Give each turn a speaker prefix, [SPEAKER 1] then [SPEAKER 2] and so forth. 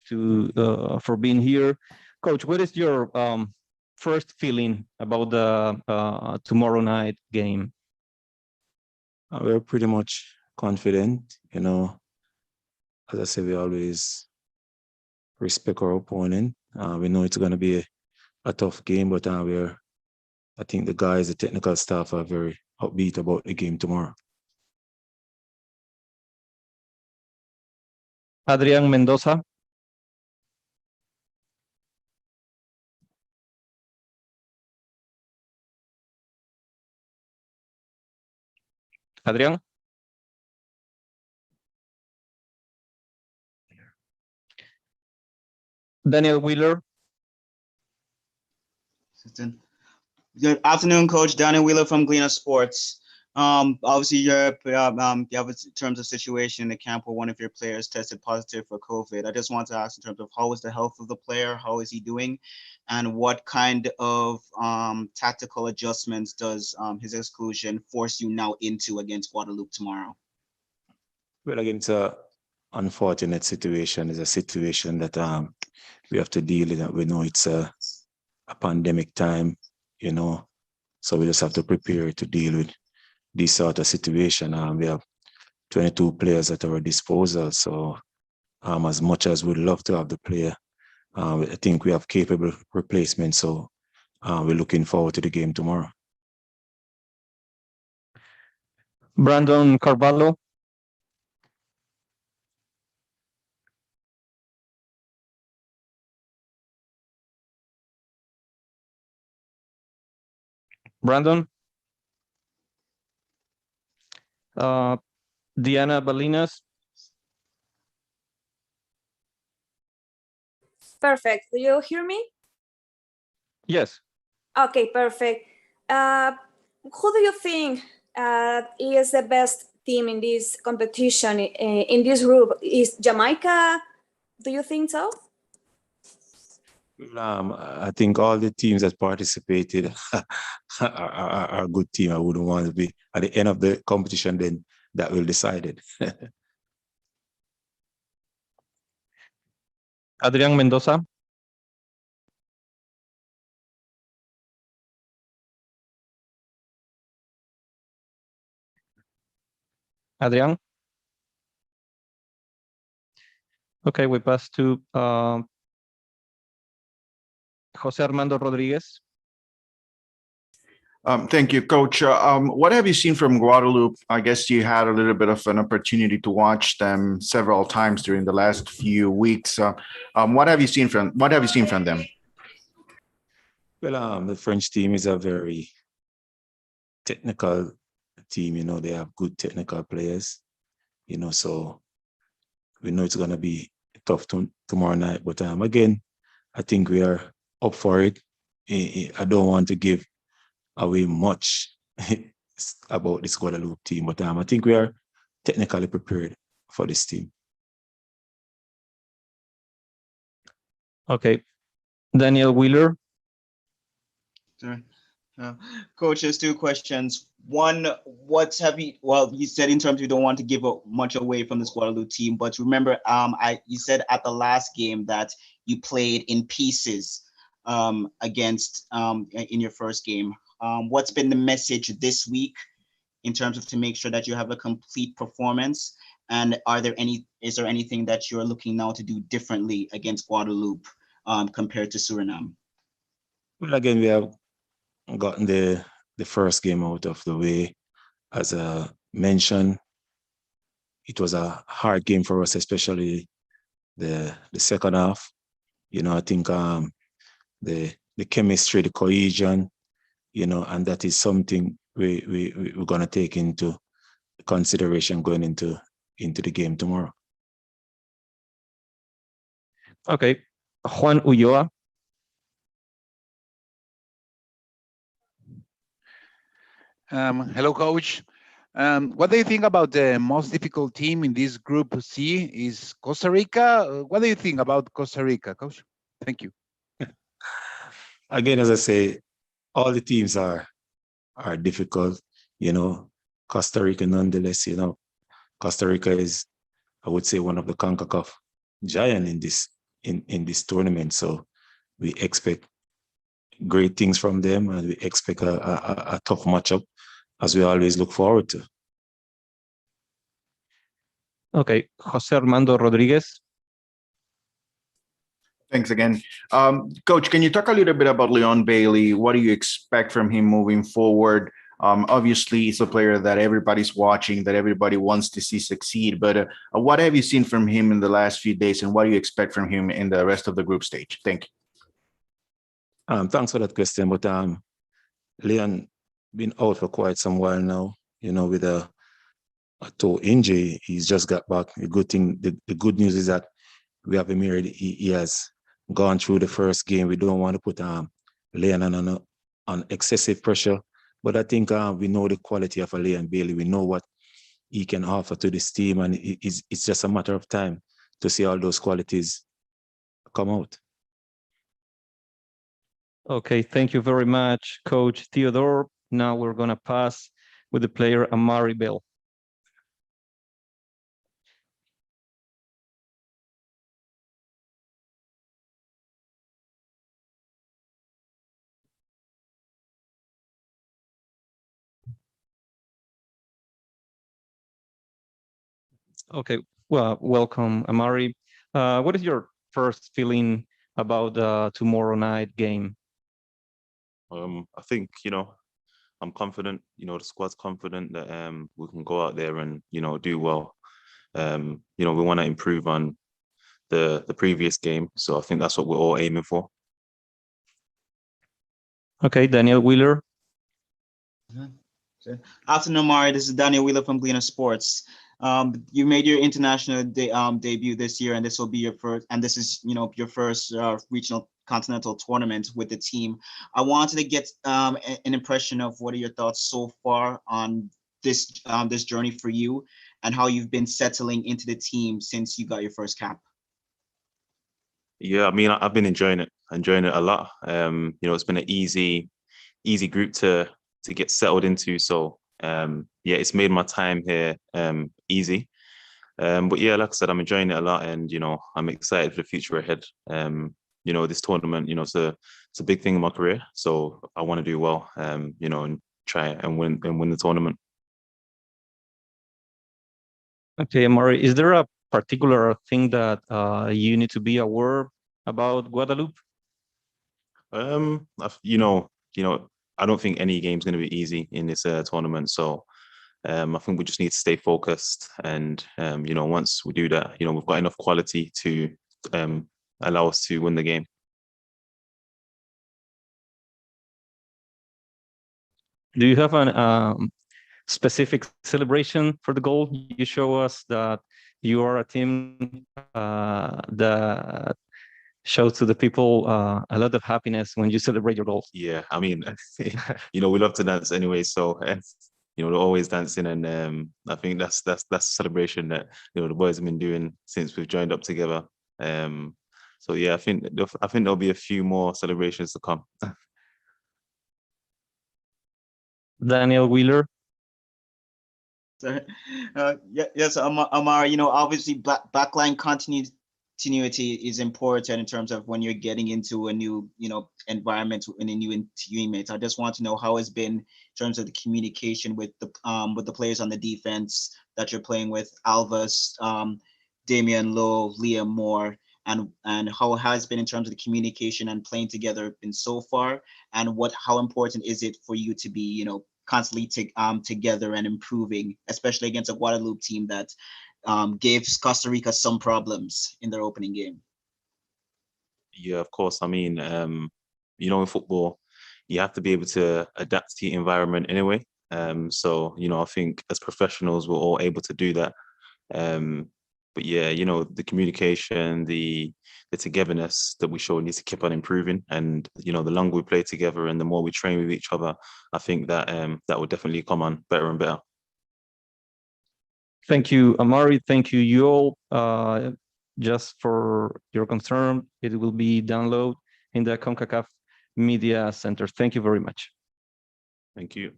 [SPEAKER 1] for being here. Coach, what is your first feeling about the tomorrow night game?
[SPEAKER 2] We're pretty much confident, you know. As I said, we always respect our opponent. We know it's going to be a tough game, but I think the guys, the technical staff are very upbeat about the game tomorrow.
[SPEAKER 1] Adrian Mendoza. Adrian. Daniel Wheeler.
[SPEAKER 3] Good afternoon, Coach. Daniel Wheeler from Gleaner Sports. Obviously, you have in terms of situation in the camp where one of your players tested positive for COVID. I just want to ask in terms of how is the health of the player, how is he doing, and what kind of tactical adjustments does his exclusion force you now into against Guadeloupe tomorrow?
[SPEAKER 2] Well, again, it's an unfortunate situation. It's a situation that we have to deal with. We know it's a pandemic time, you know, so we just have to prepare to deal with this sort of situation. We have 22 players at our disposal, so as much as we'd love to have the player, I think we have capable replacements, so we're looking forward to the game tomorrow.
[SPEAKER 1] Brandon Carvalho. Brandon. Diana Balinas.
[SPEAKER 4] Perfect. Do you hear me?
[SPEAKER 1] Yes.
[SPEAKER 4] Okay, perfect. Who do you think is the best team in this competition, in this group? Is Jamaica? Do you think so?
[SPEAKER 2] I think all the teams that participated are a good team. I wouldn't want to be at the end of the competition, then that will decide it.
[SPEAKER 1] Adrian Mendoza. Adrian. Okay, we pass to Jose Armando Rodriguez.
[SPEAKER 5] Thank you, Coach. What have you seen from Guadeloupe? I guess you had a little bit of an opportunity to watch them several times during the last few weeks. What have you seen from them?
[SPEAKER 2] Well, the French team is a very technical team. You know, they have good technical players. You know, so we know it's going to be tough tomorrow night. But again, I think we are up for it. I don't want to give away much about this Guadeloupe team, but I think we are technically prepared for this team.
[SPEAKER 1] Okay. Daniel Wheeler.
[SPEAKER 3] Sorry. Coach, there's two questions. One, you said in terms you don't want to give much away from this Guadeloupe team, but remember, you said at the last game that you played in pieces against in your first game. What's been the message this week in terms of to make sure that you have a complete performance? And is there anything that you're looking now to do differently against Guadeloupe compared to Suriname?
[SPEAKER 2] Well, again, we have gotten the first game out of the way. As I mentioned, it was a hard game for us, especially the second half. You know, I think the chemistry, the cohesion, you know, and that is something we're going to take into consideration going into the game tomorrow.
[SPEAKER 1] Okay. Juan Ulloa.
[SPEAKER 6] Hello, Coach. What do you think about the most difficult team in this Group C? Is Costa Rica? What do you think about Costa Rica, Coach? Thank you.
[SPEAKER 2] Again, as I say, all the teams are difficult. You know, Costa Rica, nonetheless, you know, Costa Rica is, I would say, one of the CONCACAF giant in this in this tournament. So we expect great things from them, and we expect a tough matchup, as we always look forward to.
[SPEAKER 1] Okay, Jose Armando Rodriguez.
[SPEAKER 5] Thanks again. Coach, can you talk a little bit about Leon Bailey? What do you expect from him moving forward? Obviously, he's a player that everybody's watching, that everybody wants to see succeed. But what have you seen from him in the last few days, and what do you expect from him in the rest of the group stage? Thank you.
[SPEAKER 2] Thanks for that question. But Leon been out for quite some while now, with a toe injury. He's just got back. The good thing, the good news is that we have him here. He has gone through the first game. We don't want to put Leon on excessive pressure. But I think we know the quality of Leon Bailey. We know what he can offer to this team, and it's just a matter of time to see all those qualities come out.
[SPEAKER 1] Okay, thank you very much, Coach Theodore. Now we're going to pass with the player Amari Bell. Okay, well, welcome, Amari. What is your first feeling about the tomorrow night game?
[SPEAKER 7] I think, I'm confident, the squad's confident that we can go out there and, do well. We want to improve on the previous game. So I think that's what we're all aiming for.
[SPEAKER 1] Okay, Daniel Wheeler.
[SPEAKER 3] Afternoon, Amari. This is Daniel Wheeler from Gleaner Sports. You made your international debut this year, and this will be your first. And this is, your first regional continental tournament with the team. I wanted to get an impression of what are your thoughts so far on this journey for you, and how you've been settling into the team since you got your first cap.
[SPEAKER 7] Yeah, I mean, I've been enjoying it a lot. It's been an easy group to get settled into. So it's made my time here easy. But yeah, like I said, I'm enjoying it a lot, and I'm excited for the future ahead. This tournament, it's a big thing in my career, so I want to do well, and try and win the tournament.
[SPEAKER 1] Okay, Amari, is there a particular thing that you need to be aware about Guadeloupe?
[SPEAKER 7] I don't think any game's going to be easy in this tournament. So I think we just need to stay focused, and once we do that, we've got enough quality to allow us to win the game.
[SPEAKER 1] Do you have an specific celebration for the goal? You show us that you are a team that shows to the people a lot of happiness when you celebrate your goals.
[SPEAKER 7] Yeah, I mean, we love to dance anyway, so we're always dancing, and I think that's a celebration that the boys have been doing since we've joined up together. So yeah, I think there'll be a few more celebrations to come.
[SPEAKER 1] Daniel Wheeler.
[SPEAKER 3] Yes, Amar. Obviously, backline continuity is important in terms of when you're getting into a new, environment and a new teammates. I just want to know how it's been in terms of the communication with the players on the defense that you're playing with, Alvis, Damian Lowe, Liam Moore, and how it has been in terms of the communication and playing together been so far, and how important is it for you to be, constantly together and improving, especially against a Guadeloupe team that gave Costa Rica some problems in their opening game.
[SPEAKER 7] Yeah, of course. I mean, in football, you have to be able to adapt to your environment anyway. So, I think as professionals, we're all able to do that. But yeah, the communication, the togetherness that we show needs to keep on improving. And, the longer we play together and the more we train with each other, I think that that will definitely come on better and better.
[SPEAKER 1] Thank you, Amari. Thank you, you all. Just for your concern, it will be downloaded in the CONCACAF Media Center. Thank you very much.
[SPEAKER 7] Thank you.